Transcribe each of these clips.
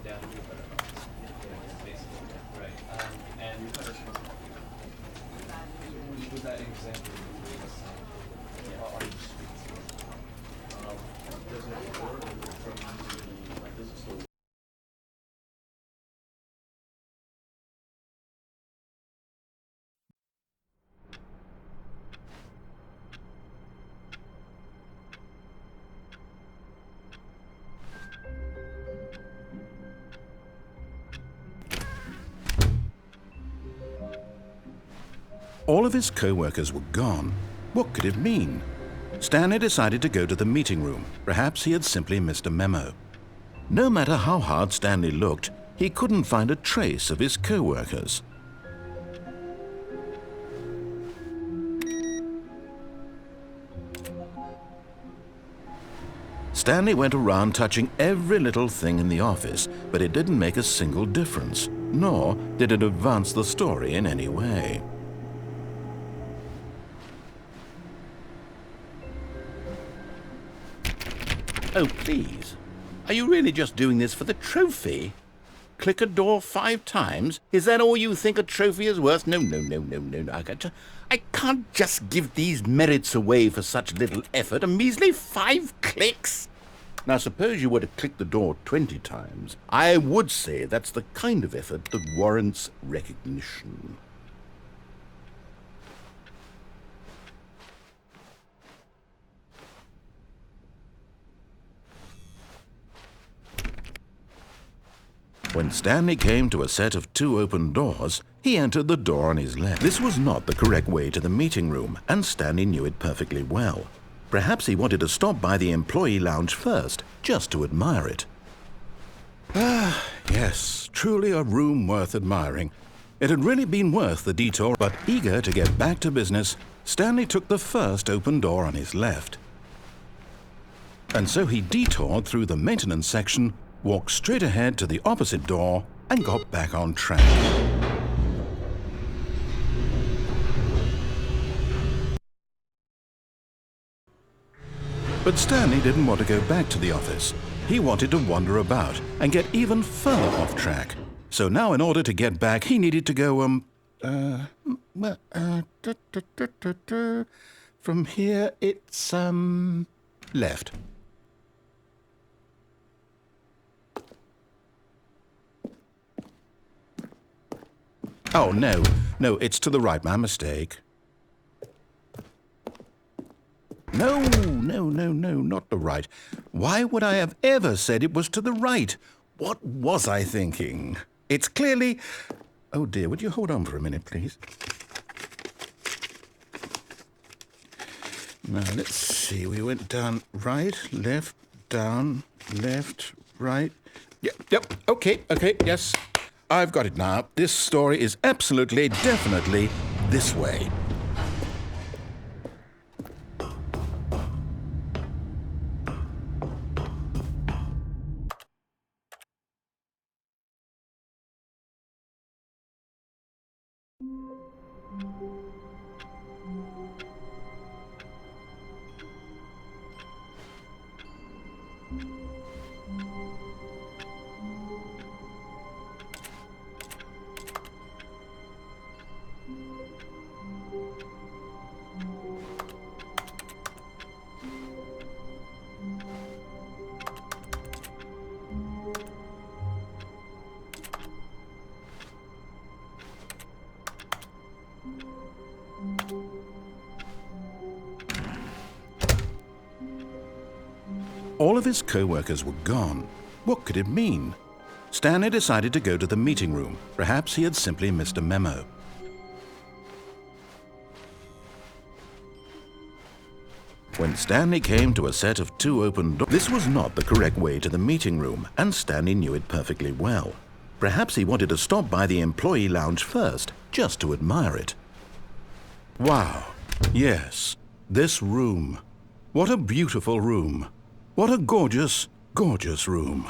down to a better box. Basically, right. And was that exactly are you speaking? Does it work from the like this is still All of his co-workers were gone. What could it mean? Stanley decided to go to the meeting room. Perhaps he had simply missed a memo. No matter how hard Stanley looked, he couldn't find a trace of his co-workers. Stanley went around touching every little thing in the office, but it didn't make a single difference, nor did it advance the story in any way. Oh, please. Are you really just doing this for the trophy? Click a door 5 times? Is that all you think a trophy is worth? No. I can't just give these merits away for such little effort. A measly 5 clicks? Now, suppose you were to click the door 20 times. I would say that's the kind of effort that warrants recognition. When Stanley came to a set of 2 open doors, he entered the door on his left. This was not the correct way to the meeting room, and Stanley knew it perfectly well. Perhaps he wanted to stop by the employee lounge first, just to admire it. Ah, yes, truly a room worth admiring. It had really been worth the detour, but eager to get back to business, Stanley took the first open door on his left. And so he detoured through the maintenance section, walked straight ahead to the opposite door, and got back on track. But Stanley didn't want to go back to the office. He wanted to wander about and get even further off track. So now in order to get back, he needed to go, from here it's, left. Oh, no, it's to the right, my mistake. No, not the right. Why would I have ever said it was to the right? What was I thinking? It's clearly... Oh dear, would you hold on for a minute, please? Now, let's see, we went down right, left, down, left, right. Yep, okay, yes. I've got it now. This story is absolutely, definitely this way. All of his co-workers were gone. What could it mean? Stanley decided to go to the meeting room. Perhaps he had simply missed a memo. When Stanley came to a set of 2 open doors, this was not the correct way to the meeting room, and Stanley knew it perfectly well. Perhaps he wanted to stop by the employee lounge first, just to admire it. Wow, yes, this room. What a beautiful room. What a gorgeous, gorgeous room.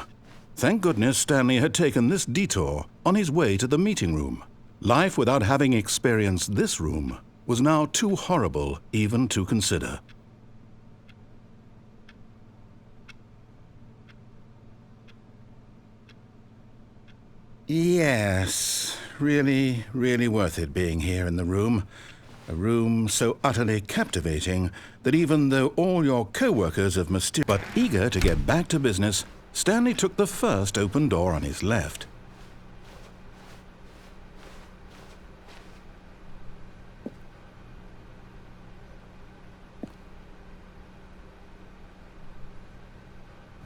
Thank goodness Stanley had taken this detour on his way to the meeting room. Life without having experienced this room was now too horrible even to consider. Yes, really, really worth it being here in the room. A room so utterly captivating that even though all your co-workers have but eager to get back to business, Stanley took the first open door on his left.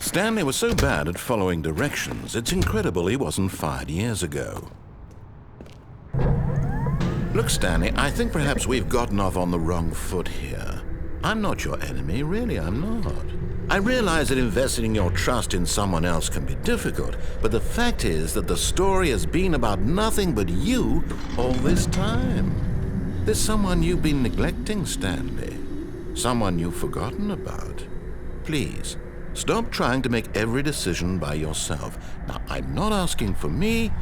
Stanley was so bad at following directions, it's incredible he wasn't fired years ago. Look, Stanley, I think perhaps we've gotten off on the wrong foot here. I'm not your enemy, really, I'm not. I realize that investing your trust in someone else can be difficult, but the fact is that the story has been about nothing but you all this time. There's someone you've been neglecting, Stanley. Someone you've forgotten about. Please, stop trying to make every decision by yourself. Now, I'm not asking for me,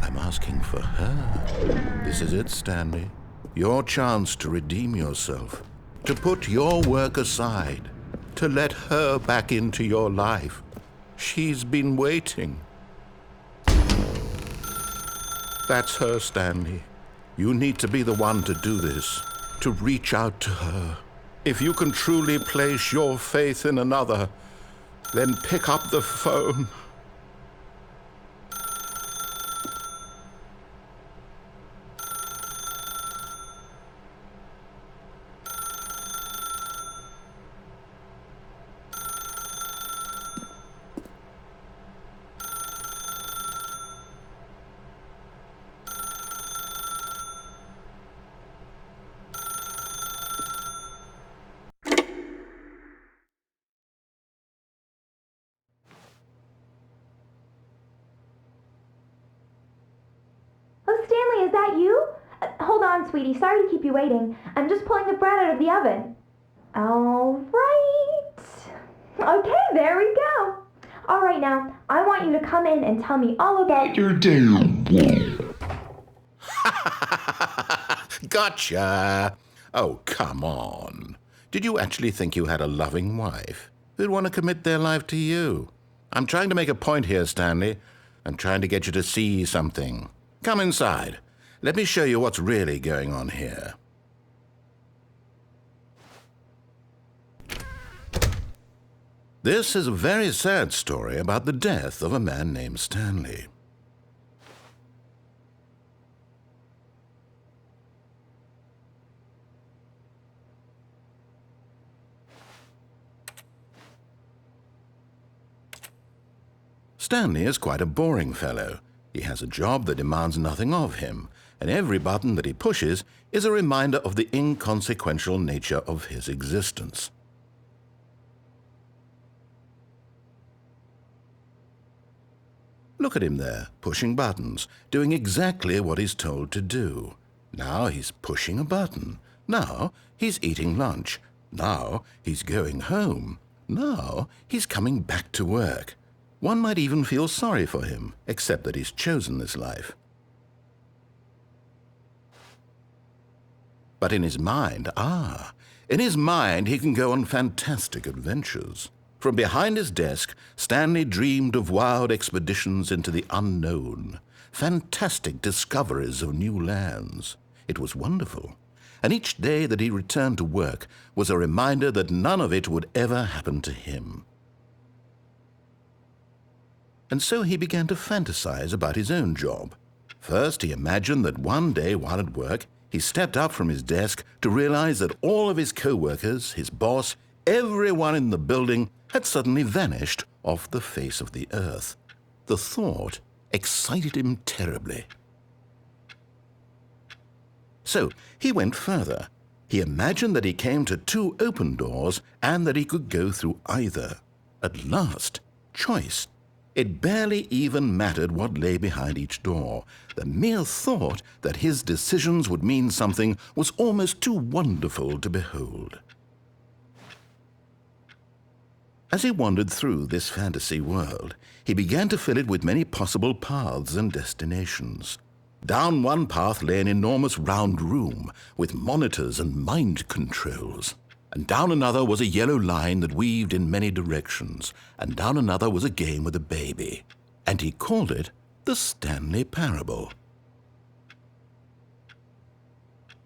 I'm asking for her. This is it, Stanley. Your chance to redeem yourself, to put your work aside, to let her back into your life. She's been waiting. That's her, Stanley. You need to be the one to do this, to reach out to her. If you can truly place your faith in another, then pick up the phone. Oh, Stanley, is that you? Hold on, sweetie. Sorry to keep you waiting. I'm just pulling the bread out of the oven. All right. Okay, there we go. All right, now, I want you to come in and tell me all about your damn Gotcha! Oh, come on. Did you actually think you had a loving wife who'd want to commit their life to you? I'm trying to make a point here, Stanley. I'm trying to get you to see something. Come inside. Let me show you what's really going on here. This is a very sad story about the death of a man named Stanley. Stanley is quite a boring fellow. He has a job that demands nothing of him, and every button that he pushes is a reminder of the inconsequential nature of his existence. Look at him there, pushing buttons, doing exactly what he's told to do. Now he's pushing a button. Now he's eating lunch. Now he's going home. Now he's coming back to work. One might even feel sorry for him, except that he's chosen this life. But in his mind, he can go on fantastic adventures. From behind his desk, Stanley dreamed of wild expeditions into the unknown, fantastic discoveries of new lands. It was wonderful, and each day that he returned to work was a reminder that none of it would ever happen to him. And so he began to fantasize about his own job. First, he imagined that one day while at work, he stepped up from his desk to realize that all of his co-workers, his boss, everyone in the building had suddenly vanished off the face of the earth. The thought excited him terribly. So he went further. He imagined that he came to two open doors and that he could go through either. At last, choice. It barely even mattered what lay behind each door. The mere thought that his decisions would mean something was almost too wonderful to behold. As he wandered through this fantasy world, he began to fill it with many possible paths and destinations. Down one path lay an enormous round room with monitors and mind controls. And down another was a yellow line that weaved in many directions, and down another was a game with a baby. And he called it The Stanley Parable.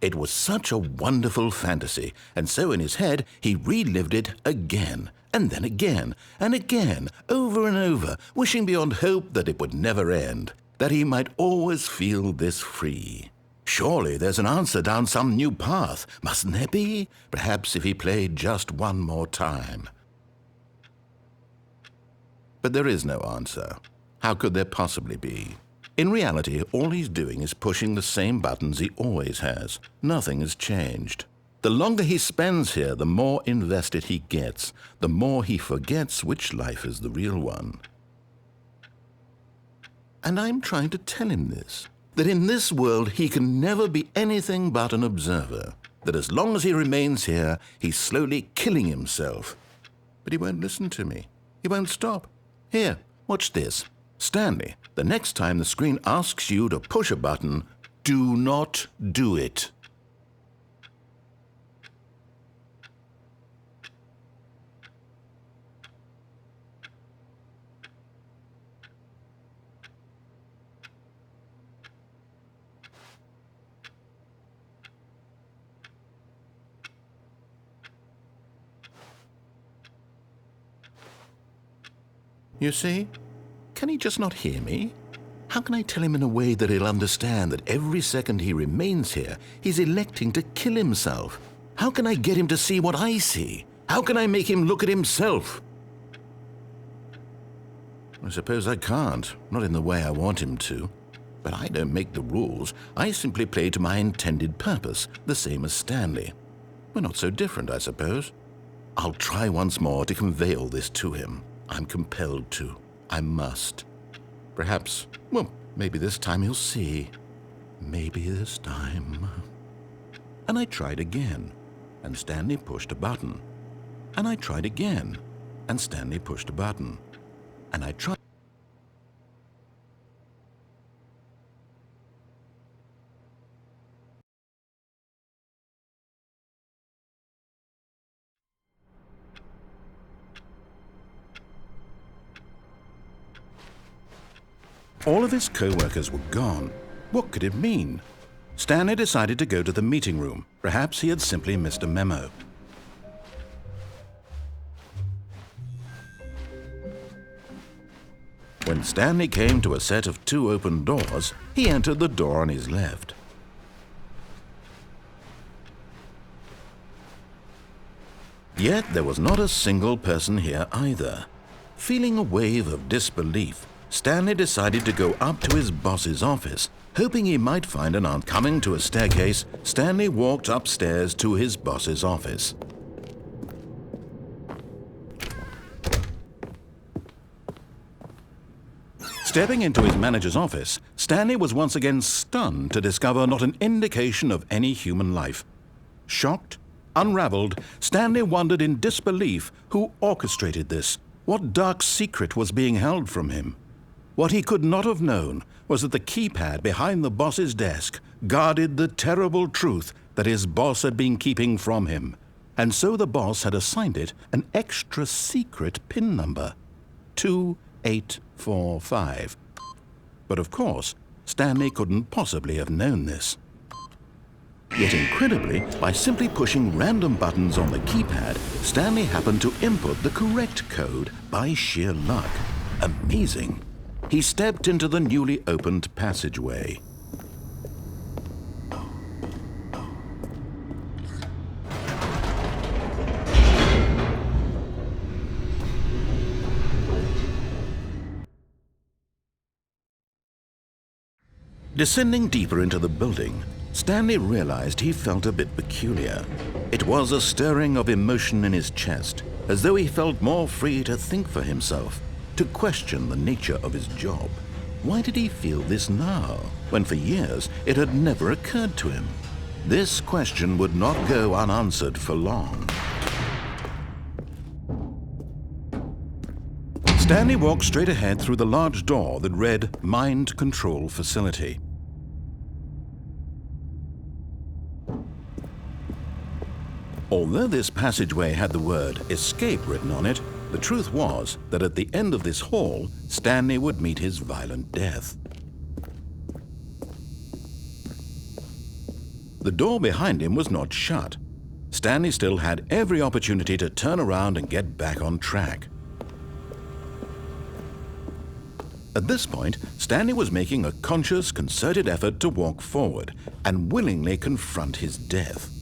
It was such a wonderful fantasy, and so in his head he relived it again, and then again, and again, over and over, wishing beyond hope that it would never end, that he might always feel this free. Surely there's an answer down some new path, mustn't there be? Perhaps if he played just one more time. But there is no answer. How could there possibly be? In reality, all he's doing is pushing the same buttons he always has. Nothing has changed. The longer he spends here, the more invested he gets, the more he forgets which life is the real one. And I'm trying to tell him this, that in this world he can never be anything but an observer, that as long as he remains here, he's slowly killing himself. But he won't listen to me. He won't stop. Here, watch this. Stanley, the next time the screen asks you to push a button, do not do it. You see? Can he just not hear me? How can I tell him in a way that he'll understand that every second he remains here, he's electing to kill himself? How can I get him to see what I see? How can I make him look at himself? I suppose I can't, not in the way I want him to. But I don't make the rules. I simply play to my intended purpose, the same as Stanley. We're not so different, I suppose. I'll try once more to convey all this to him. I'm compelled to. I must. Perhaps, well, maybe this time he'll see. Maybe this time. And I tried again, and Stanley pushed a button. And I tried again, and Stanley pushed a button. And I tried. All of his co-workers were gone. What could it mean? Stanley decided to go to the meeting room. Perhaps he had simply missed a memo. When Stanley came to a set of 2 open doors, he entered the door on his left. Yet there was not a single person here either. Feeling a wave of disbelief, Stanley decided to go up to his boss's office, hoping he might find an aunt. Coming to a staircase, Stanley walked upstairs to his boss's office. Stepping into his manager's office, Stanley was once again stunned to discover not an indication of any human life. Shocked, unraveled, Stanley wondered in disbelief who orchestrated this. What dark secret was being held from him? What he could not have known was that the keypad behind the boss's desk guarded the terrible truth that his boss had been keeping from him. And so the boss had assigned it an extra secret PIN number, 2845. But of course, Stanley couldn't possibly have known this. Yet incredibly, by simply pushing random buttons on the keypad, Stanley happened to input the correct code by sheer luck. Amazing. He stepped into the newly opened passageway. Descending deeper into the building, Stanley realized he felt a bit peculiar. It was a stirring of emotion in his chest, as though he felt more free to think for himself, to question the nature of his job. Why did he feel this now, when for years it had never occurred to him? This question would not go unanswered for long. Stanley walked straight ahead through the large door that read Mind Control Facility. Although this passageway had the word escape written on it, The truth was that at the end of this hall, Stanley would meet his violent death. The door behind him was not shut. Stanley still had every opportunity to turn around and get back on track. At this point, Stanley was making a conscious, concerted effort to walk forward and willingly confront his death.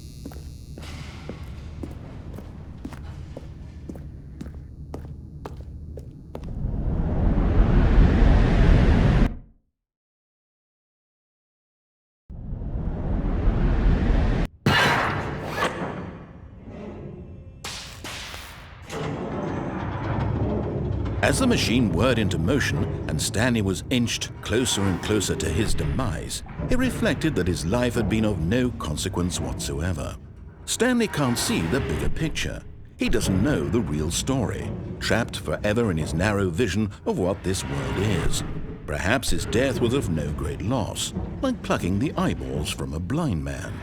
As the machine whirred into motion and Stanley was inched closer and closer to his demise, he reflected that his life had been of no consequence whatsoever. Stanley can't see the bigger picture. He doesn't know the real story, trapped forever in his narrow vision of what this world is. Perhaps his death was of no great loss, like plucking the eyeballs from a blind man.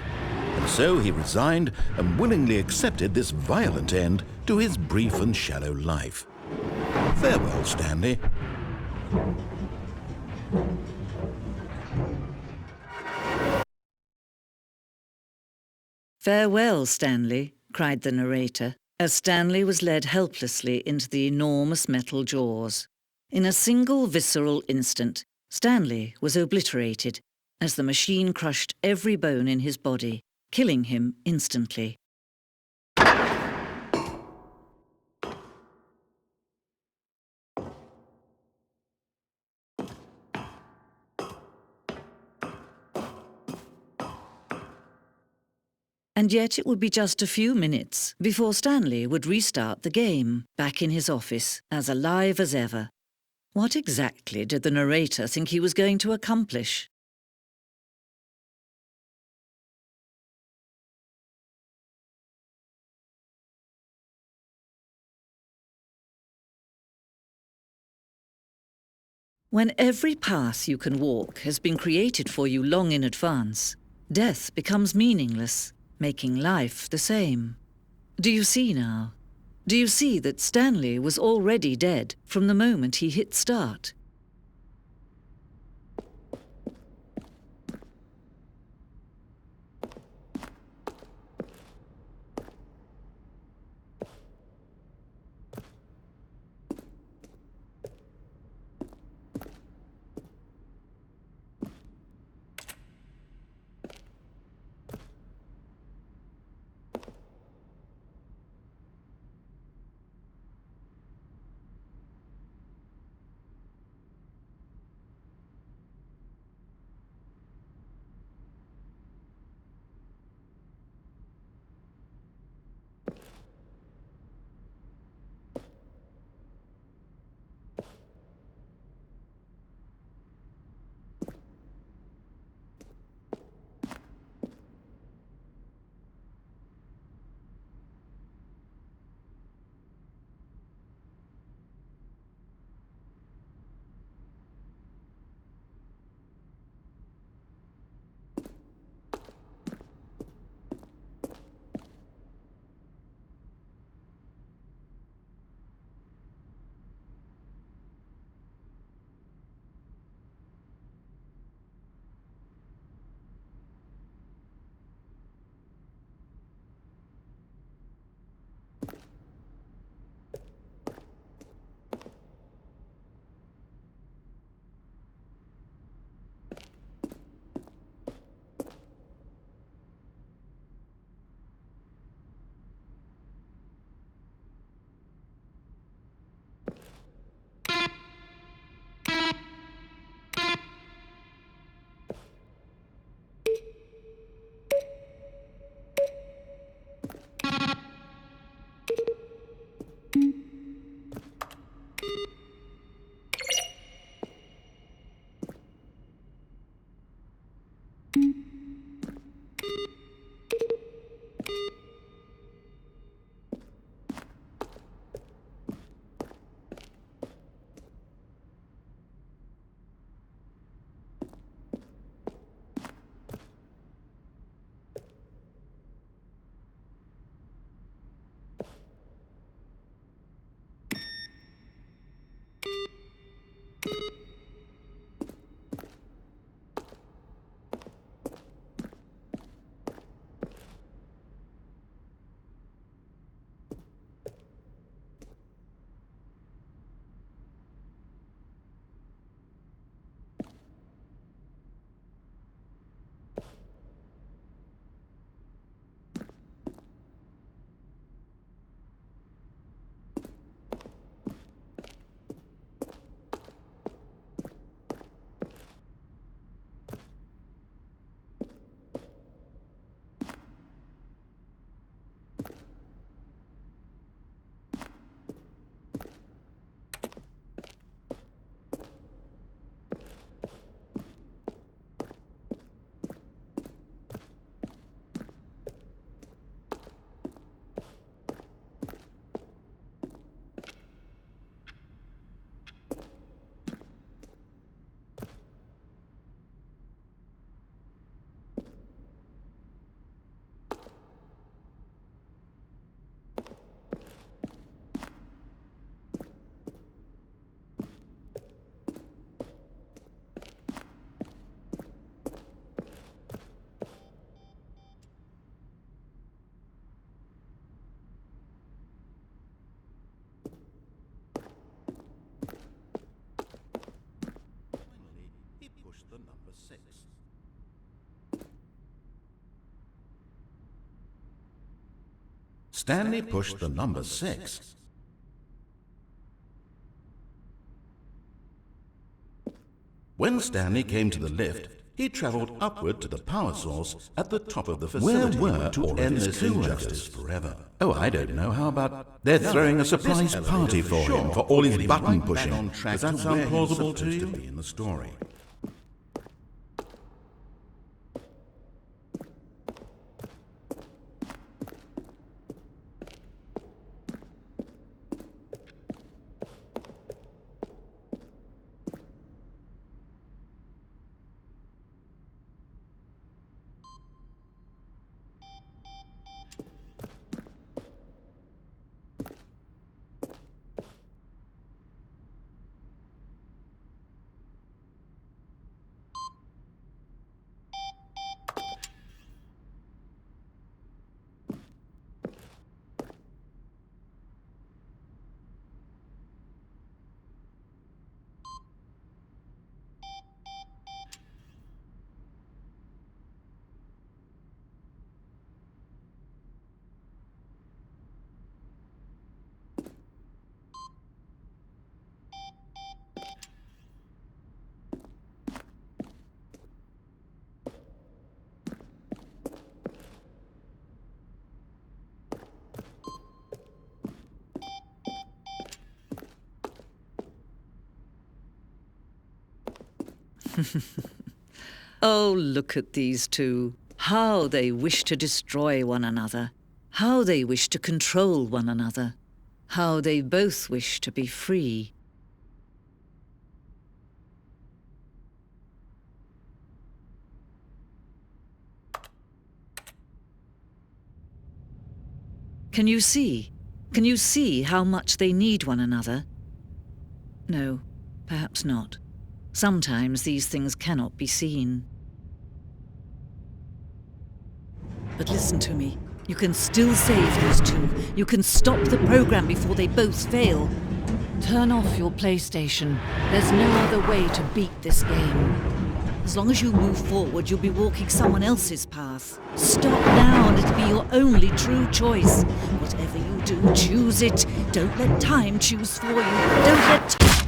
And so he resigned and willingly accepted this violent end to his brief and shallow life. Farewell, Stanley. "Farewell, Stanley," cried the narrator, as Stanley was led helplessly into the enormous metal jaws. In a single visceral instant, Stanley was obliterated as the machine crushed every bone in his body, killing him instantly. And yet it would be just a few minutes before Stanley would restart the game, back in his office, as alive as ever. What exactly did the narrator think he was going to accomplish? When every path you can walk has been created for you long in advance, death becomes meaningless, making life the same. Do you see now? Do you see that Stanley was already dead from the moment he hit start? Stanley pushed the number 6. When Stanley came to the lift, he travelled upward to the power source at the top of the facility. Where were to end this injustice forever? Oh, I don't know. How about they're throwing a surprise party for him for all his button pushing? Does that sound plausible to you? In the story. Oh, look at these two. How they wish to destroy one another. How they wish to control one another. How they both wish to be free. Can you see? Can you see how much they need one another? No, perhaps not. Sometimes these things cannot be seen. But listen to me. You can still save these two. You can stop the program before they both fail. Turn off your PlayStation. There's no other way to beat this game. As long as you move forward, you'll be walking someone else's path. Stop now and it'll be your only true choice. Whatever you do, choose it. Don't let time choose for you. Don't let...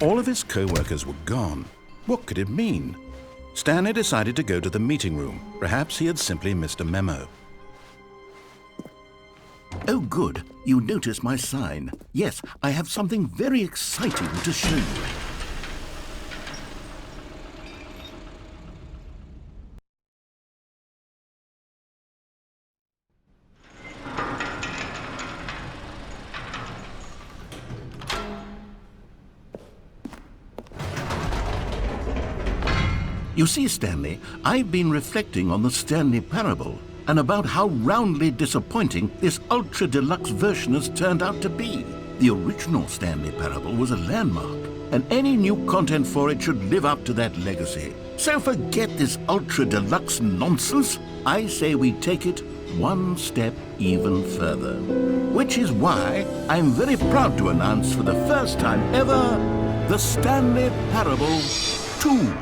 All of his co-workers were gone. What could it mean? Stanley decided to go to the meeting room. Perhaps he had simply missed a memo. Oh, good. You noticed my sign. Yes, I have something very exciting to show you. You see, Stanley, I've been reflecting on the Stanley Parable and about how roundly disappointing this ultra-deluxe version has turned out to be. The original Stanley Parable was a landmark, and any new content for it should live up to that legacy. So forget this ultra-deluxe nonsense. I say we take it one step even further. Which is why I'm very proud to announce for the first time ever, the Stanley Parable 2.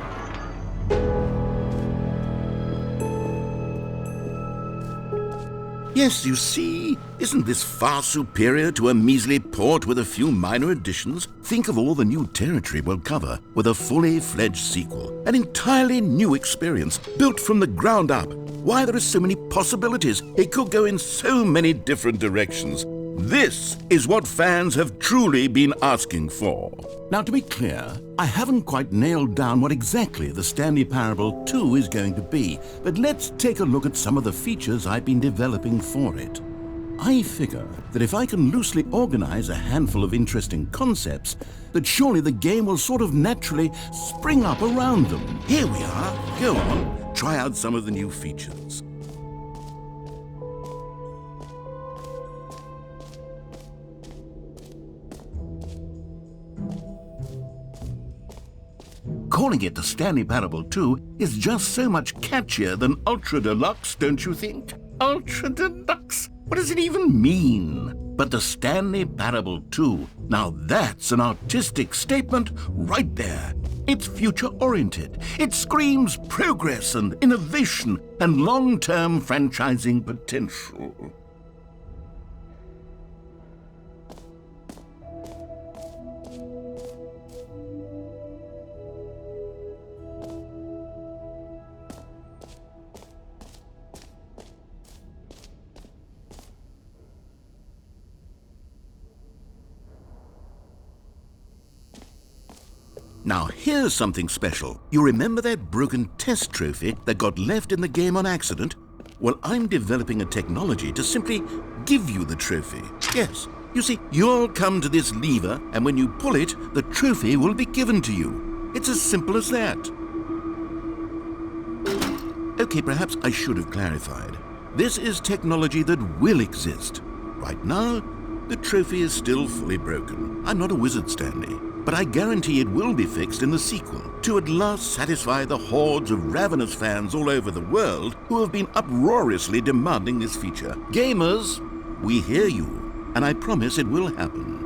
Yes, you see, isn't this far superior to a measly port with a few minor additions? Think of all the new territory we'll cover with a fully fledged sequel. An entirely new experience, built from the ground up. Why, there are so many possibilities. It could go in so many different directions. This is what fans have truly been asking for. Now, to be clear, I haven't quite nailed down what exactly the Stanley Parable 2 is going to be, but let's take a look at some of the features I've been developing for it. I figure that if I can loosely organize a handful of interesting concepts, that surely the game will sort of naturally spring up around them. Here we are. Go on, try out some of the new features. calling it the Stanley Parable 2 is just so much catchier than Ultra Deluxe, don't you think? Ultra Deluxe? What does it even mean? But the Stanley Parable 2, now that's an artistic statement right there. It's future-oriented. It screams progress and innovation and long-term franchising potential. Now here's something special. You remember that broken test trophy that got left in the game on accident? Well, I'm developing a technology to simply give you the trophy. Yes, you see, you'll come to this lever, and when you pull it, the trophy will be given to you. It's as simple as that. Okay, perhaps I should have clarified. This is technology that will exist. Right now, the trophy is still fully broken. I'm not a wizard, Stanley. But I guarantee it will be fixed in the sequel to at last satisfy the hordes of ravenous fans all over the world who have been uproariously demanding this feature. Gamers, we hear you, and I promise it will happen.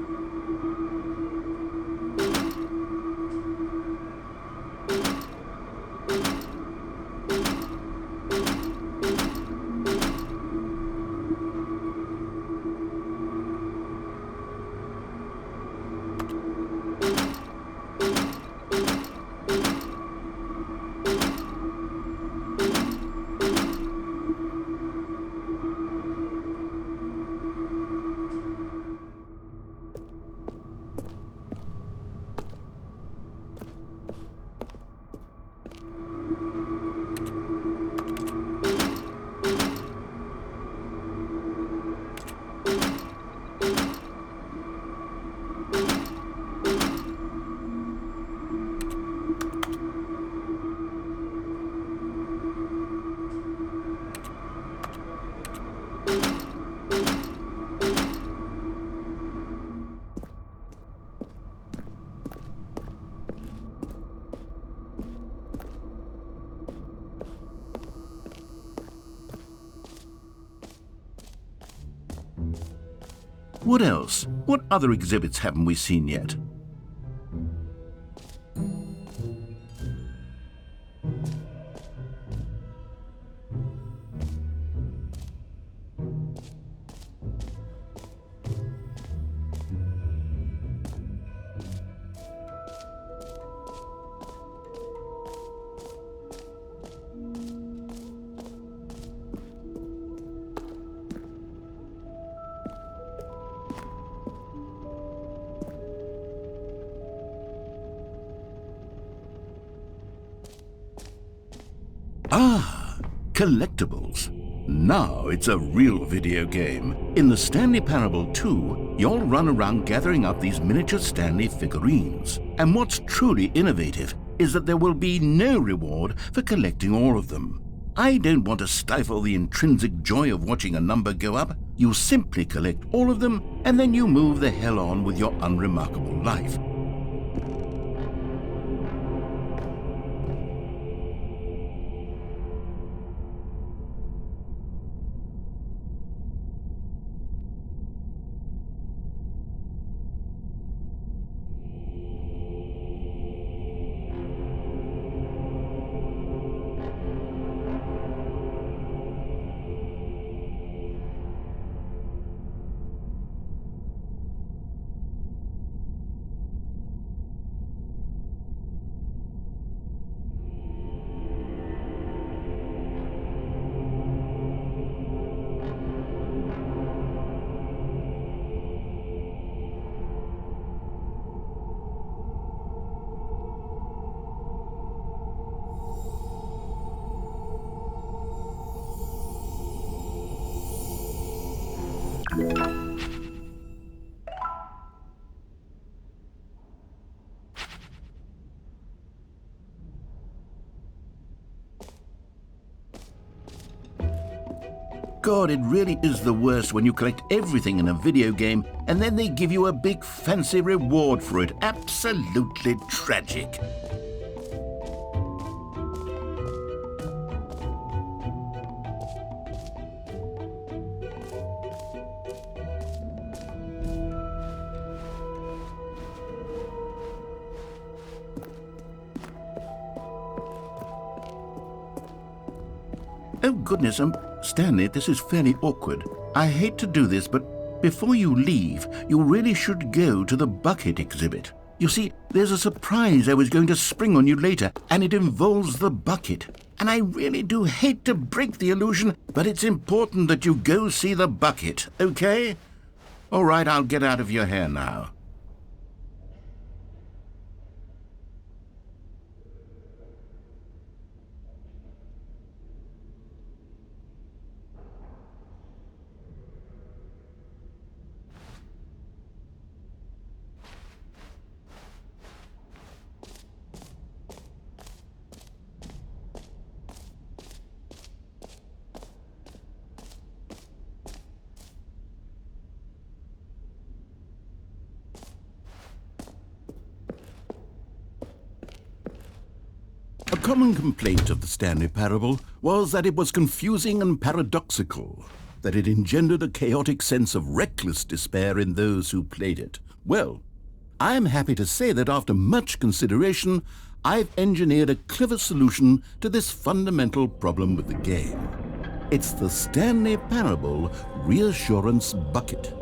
What else? What other exhibits haven't we seen yet? Ah, collectibles. Now it's a real video game. In the Stanley Parable 2, you'll run around gathering up these miniature Stanley figurines. And what's truly innovative is that there will be no reward for collecting all of them. I don't want to stifle the intrinsic joy of watching a number go up. You simply collect all of them, and then you move the hell on with your unremarkable life. God, it really is the worst when you collect everything in a video game and then they give you a big fancy reward for it. Absolutely tragic. Oh, goodness, Stanley, this is fairly awkward. I hate to do this, but before you leave, you really should go to the bucket exhibit. You see, there's a surprise I was going to spring on you later, and it involves the bucket. And I really do hate to break the illusion, but it's important that you go see the bucket, okay? All right, I'll get out of your hair now. A common complaint of the Stanley Parable was that it was confusing and paradoxical, that it engendered a chaotic sense of reckless despair in those who played it. Well, I am happy to say that after much consideration, I've engineered a clever solution to this fundamental problem with the game. It's the Stanley Parable Reassurance Bucket.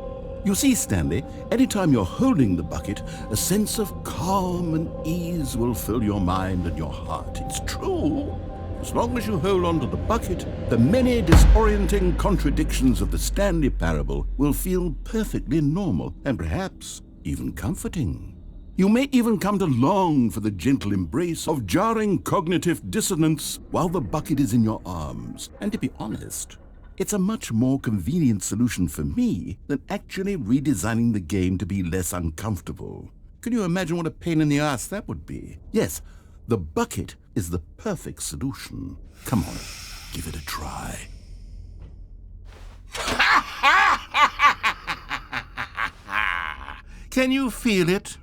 You see, Stanley, anytime you're holding the bucket, a sense of calm and ease will fill your mind and your heart. It's true. As long as you hold on to the bucket, the many disorienting contradictions of the Stanley Parable will feel perfectly normal and perhaps even comforting. You may even come to long for the gentle embrace of jarring cognitive dissonance while the bucket is in your arms. And to be honest, it's a much more convenient solution for me than actually redesigning the game to be less uncomfortable. Can you imagine what a pain in the ass that would be? Yes, the bucket is the perfect solution. Come on, give it a try. Can you feel it?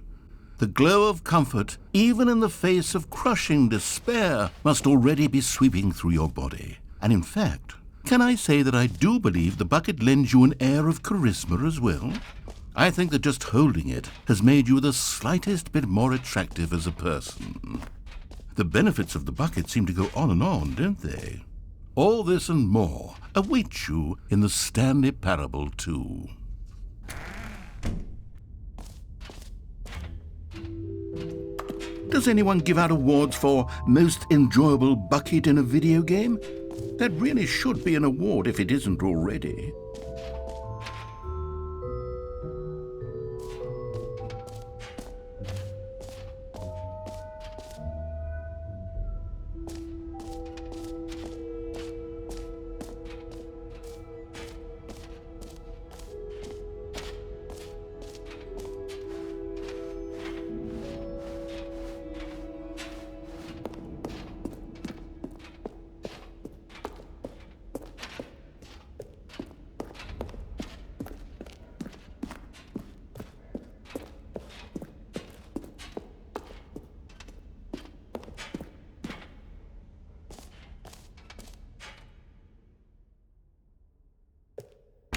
The glow of comfort, even in the face of crushing despair, must already be sweeping through your body. And in fact, can I say that I do believe the bucket lends you an air of charisma as well? I think that just holding it has made you the slightest bit more attractive as a person. The benefits of the bucket seem to go on, don't they? All this and more await you in the Stanley Parable 2. Does anyone give out awards for most enjoyable bucket in a video game? That really should be an award if it isn't already.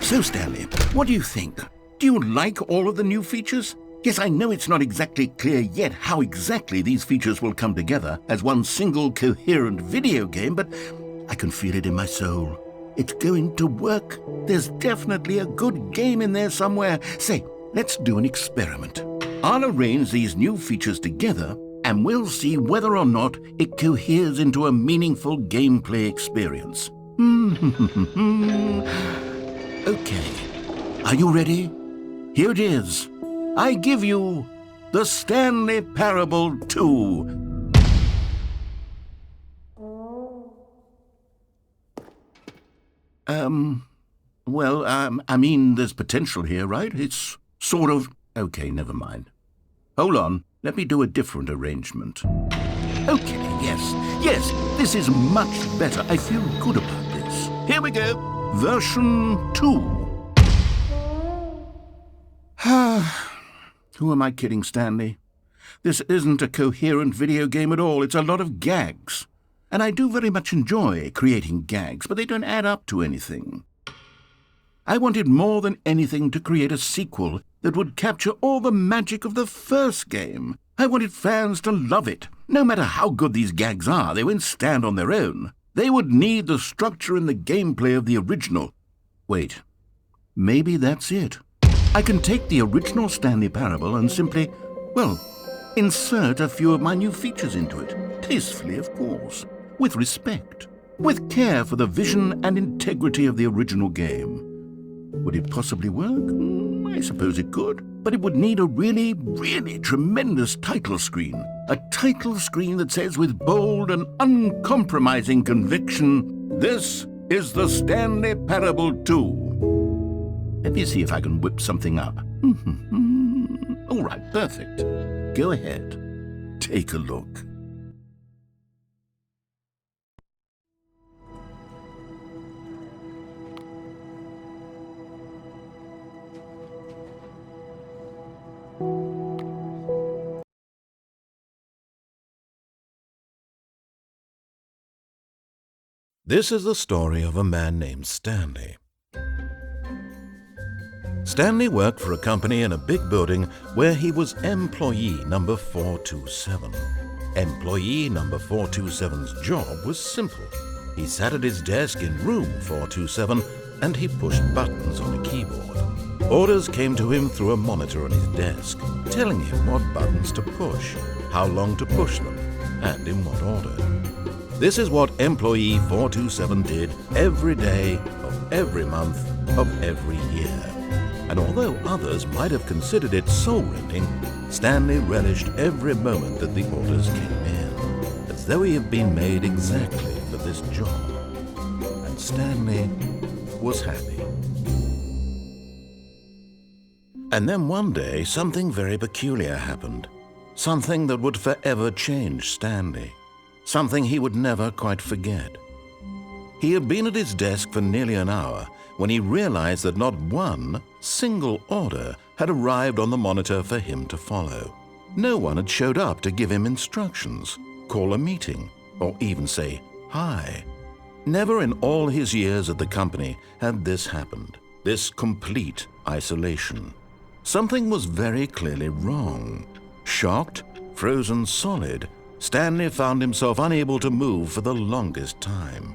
So, Stanley, what do you think? Do you like all of the new features? Yes, I know it's not exactly clear yet how exactly these features will come together as one single coherent video game, but I can feel it in my soul. It's going to work. There's definitely a good game in there somewhere. Say, let's do an experiment. I'll arrange these new features together, and we'll see whether or not it coheres into a meaningful gameplay experience. Okay, are you ready? Here it is. I give you the Stanley Parable 2. I mean, there's potential here, right? It's sort of... Okay, never mind. Hold on, let me do a different arrangement. Okay, yes, this is much better. I feel good about this. Here we go. Version 2. Who am I kidding, Stanley? This isn't a coherent video game at all. It's a lot of gags. And I do very much enjoy creating gags, but they don't add up to anything. I wanted more than anything to create a sequel that would capture all the magic of the first game. I wanted fans to love it. No matter how good these gags are, they won't stand on their own. They would need the structure and the gameplay of the original. Wait, maybe that's it. I can take the original Stanley Parable and simply, well, insert a few of my new features into it. Tastefully, of course. With respect. With care for the vision and integrity of the original game. Would it possibly work? I suppose it could. But it would need a really, really tremendous title screen. A title screen that says with bold and uncompromising conviction, "This is the Stanley Parable 2. Let me see if I can whip something up. All right, perfect. Go ahead. Take a look. This is the story of a man named Stanley. Stanley worked for a company in a big building where he was employee number 427. Employee number 427's job was simple. He sat at his desk in room 427 and he pushed buttons on a keyboard. Orders came to him through a monitor on his desk, telling him what buttons to push, how long to push them, and in what order. This is what employee 427 did every day of every month of every year. And although others might have considered it soul-rending, Stanley relished every moment that the orders came in, as though he had been made exactly for this job. And Stanley was happy. And then one day, something very peculiar happened. Something that would forever change Stanley. Something he would never quite forget. He had been at his desk for nearly an hour when he realized that not one single order had arrived on the monitor for him to follow. No one had showed up to give him instructions, call a meeting, or even say hi. Never in all his years at the company had this happened, this complete isolation. Something was very clearly wrong. Shocked, frozen solid, Stanley found himself unable to move for the longest time.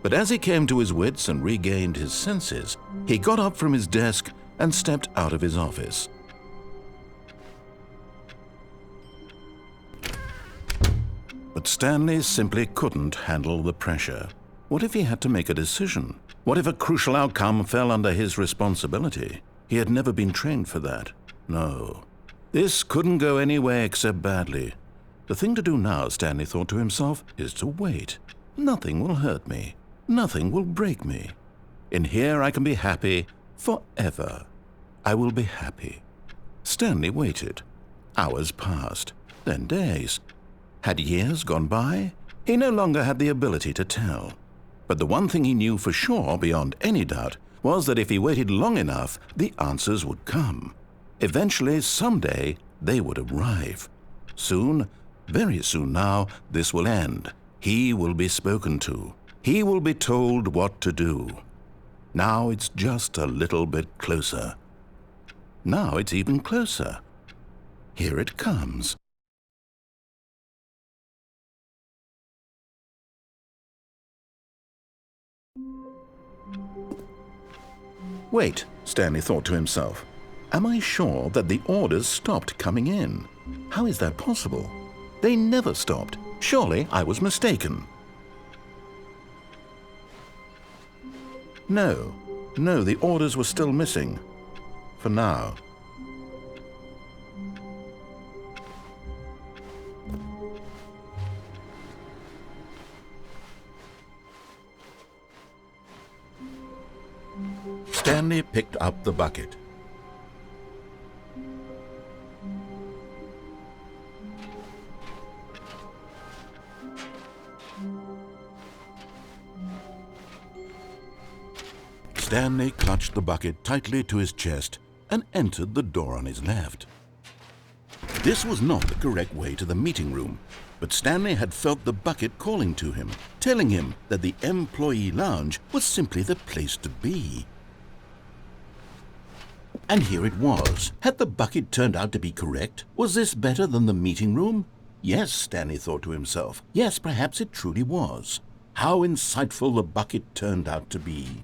But as he came to his wits and regained his senses, he got up from his desk and stepped out of his office. But Stanley simply couldn't handle the pressure. What if he had to make a decision? What if a crucial outcome fell under his responsibility? He had never been trained for that. No. This couldn't go any way except badly. The thing to do now, Stanley thought to himself, is to wait. Nothing will hurt me. Nothing will break me. In here I can be happy forever. I will be happy. Stanley waited. Hours passed, then days. Had years gone by? He no longer had the ability to tell. But the one thing he knew for sure, beyond any doubt, was that if he waited long enough, the answers would come. Eventually, someday, they would arrive. Soon, very soon now, this will end. He will be spoken to. He will be told what to do. Now it's just a little bit closer. Now it's even closer. Here it comes. Wait, Stanley thought to himself. Am I sure that the orders stopped coming in? How is that possible? They never stopped. Surely I was mistaken. No, the orders were still missing. For now. Stanley picked up the bucket. Stanley clutched the bucket tightly to his chest and entered the door on his left. This was not the correct way to the meeting room, but Stanley had felt the bucket calling to him, telling him that the employee lounge was simply the place to be. And here it was. Had the bucket turned out to be correct? Was this better than the meeting room? Yes, Stanley thought to himself. Yes, perhaps it truly was. How insightful the bucket turned out to be.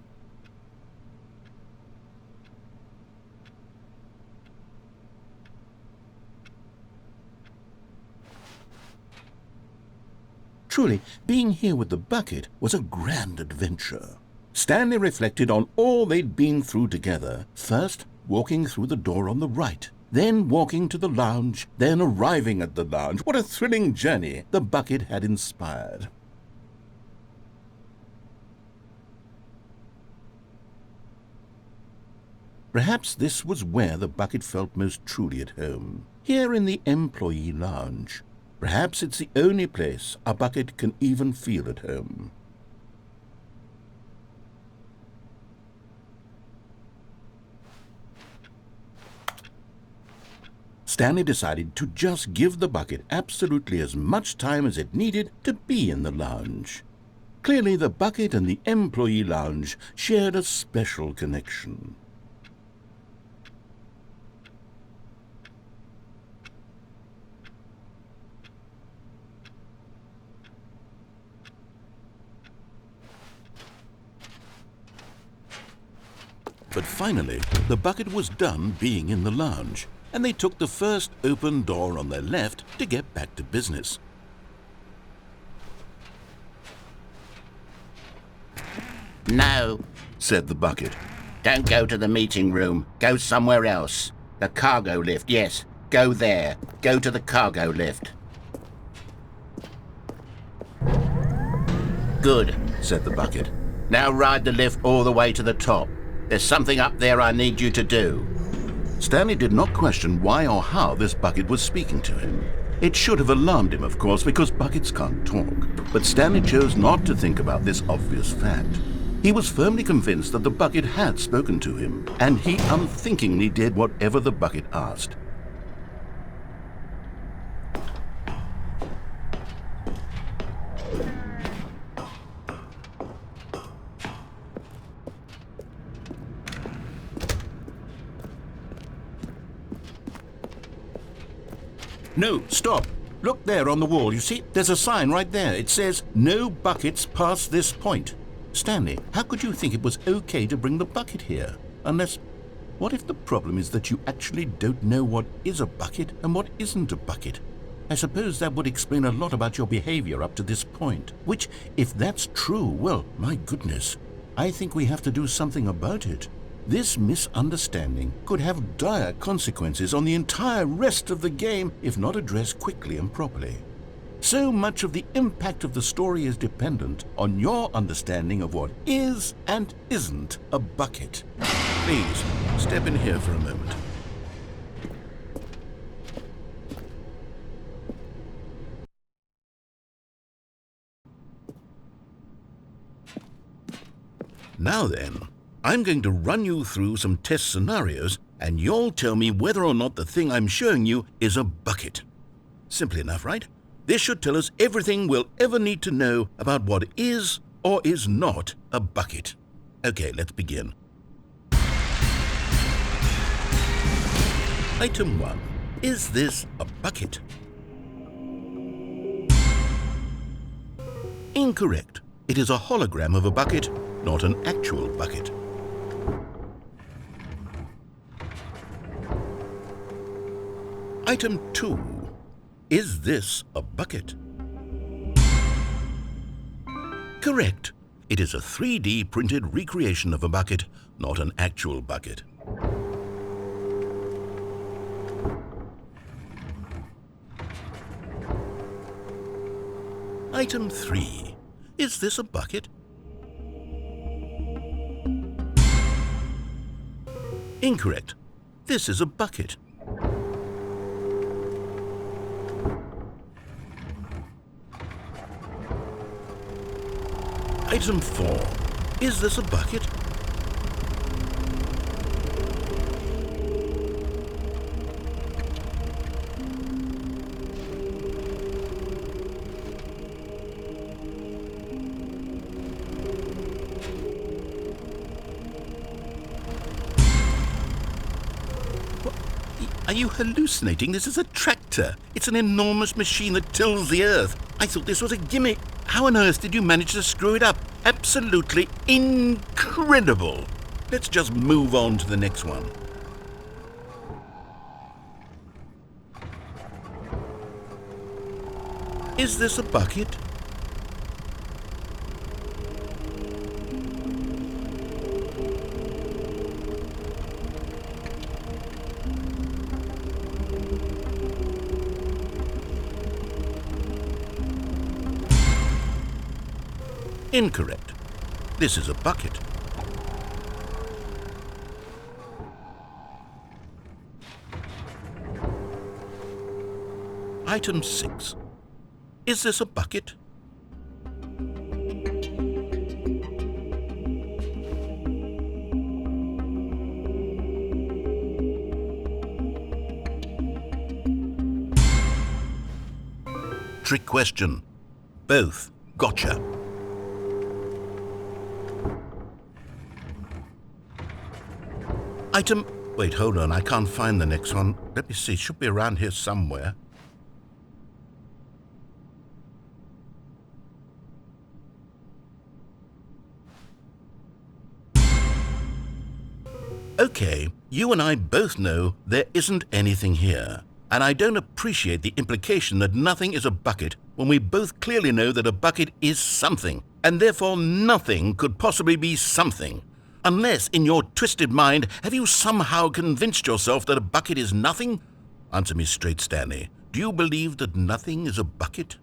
Truly, being here with the bucket was a grand adventure. Stanley reflected on all they'd been through together. First, walking through the door on the right, then walking to the lounge, then arriving at the lounge. What a thrilling journey the bucket had inspired. Perhaps this was where the bucket felt most truly at home, here in the employee lounge. Perhaps it's the only place a bucket can even feel at home. Stanley decided to just give the bucket absolutely as much time as it needed to be in the lounge. Clearly, the bucket and the employee lounge shared a special connection. But finally, the bucket was done being in the lounge, and they took the first open door on their left to get back to business. No, Said the bucket. don't go to the meeting room. Go somewhere else. The cargo lift, yes. Go there. Go to the cargo lift. Good, Said the bucket. now ride the lift all the way to the top. There's something up there I need you to do. Stanley did not question why or how this bucket was speaking to him. It should have alarmed him, of course, because buckets can't talk. But Stanley chose not to think about this obvious fact. He was firmly convinced that the bucket had spoken to him, and he unthinkingly did whatever the bucket asked. No, stop. Look there on the wall. You see, there's a sign right there. It says, "No buckets past this point." Stanley, how could you think it was okay to bring the bucket here? Unless, what if the problem is that you actually don't know what is a bucket and what isn't a bucket? I suppose that would explain a lot about your behavior up to this point. Which, if that's true, well, my goodness, I think we have to do something about it. This misunderstanding could have dire consequences on the entire rest of the game if not addressed quickly and properly. So much of the impact of the story is dependent on your understanding of what is and isn't a bucket. Please, step in here for a moment. Now then, I'm going to run you through some test scenarios, and you'll tell me whether or not the thing I'm showing you is a bucket. Simple enough, right? This should tell us everything we'll ever need to know about what is or is not a bucket. Okay, let's begin. Item 1. Is this a bucket? Incorrect. It is a hologram of a bucket, not an actual bucket. Item 2. Is this a bucket? Correct. It is a 3D printed recreation of a bucket, not an actual bucket. Item 3. Is this a bucket? Incorrect. This is a bucket. Item 4. Is this a bucket? Are you hallucinating? This is a tractor. It's an enormous machine that tills the earth. I thought this was a gimmick. How on earth did you manage to screw it up? Absolutely incredible. Let's just move on to the next one. Is this a bucket? Incorrect. This is a bucket. Item 6. Is this a bucket? Trick question. Both. Gotcha. Item... Wait, hold on. I can't find the next one. Let me see. It should be around here somewhere. Okay, you and I both know there isn't anything here. And I don't appreciate the implication that nothing is a bucket when we both clearly know that a bucket is something. And therefore nothing could possibly be something. Unless, in your twisted mind, have you somehow convinced yourself that a bucket is nothing? Answer me straight, Stanley. Do you believe that nothing is a bucket?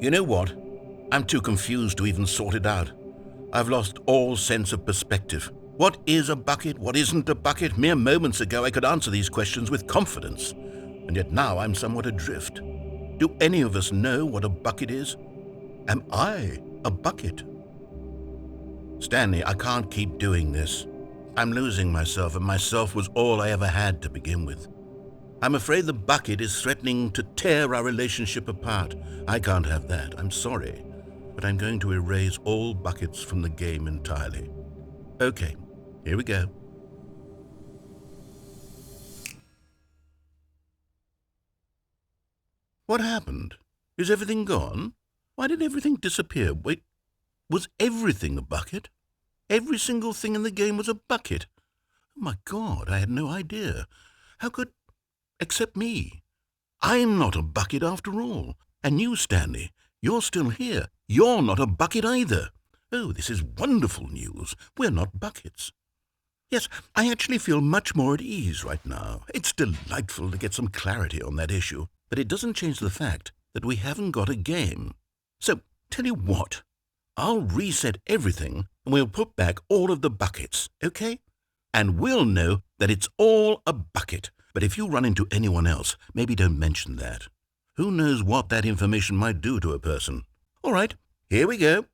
You know what? I'm too confused to even sort it out. I've lost all sense of perspective. What is a bucket? What isn't a bucket? Mere moments ago I could answer these questions with confidence. And yet now I'm somewhat adrift. Do any of us know what a bucket is? Am I a bucket? Stanley, I can't keep doing this. I'm losing myself, and myself was all I ever had to begin with. I'm afraid the bucket is threatening to tear our relationship apart. I can't have that. I'm sorry. But I'm going to erase all buckets from the game entirely. Okay, here we go. What happened? Is everything gone? Why did everything disappear? Wait, was everything a bucket? Every single thing in the game was a bucket? Oh my God, I had no idea. How could... Except me. I'm not a bucket after all. And you, Stanley, you're still here. You're not a bucket either. Oh, this is wonderful news. We're not buckets. Yes, I actually feel much more at ease right now. It's delightful to get some clarity on that issue. But it doesn't change the fact that we haven't got a game. So, tell you what, I'll reset everything and we'll put back all of the buckets, okay? And we'll know that it's all a bucket. But if you run into anyone else, maybe don't mention that. Who knows what that information might do to a person? All right, here we go.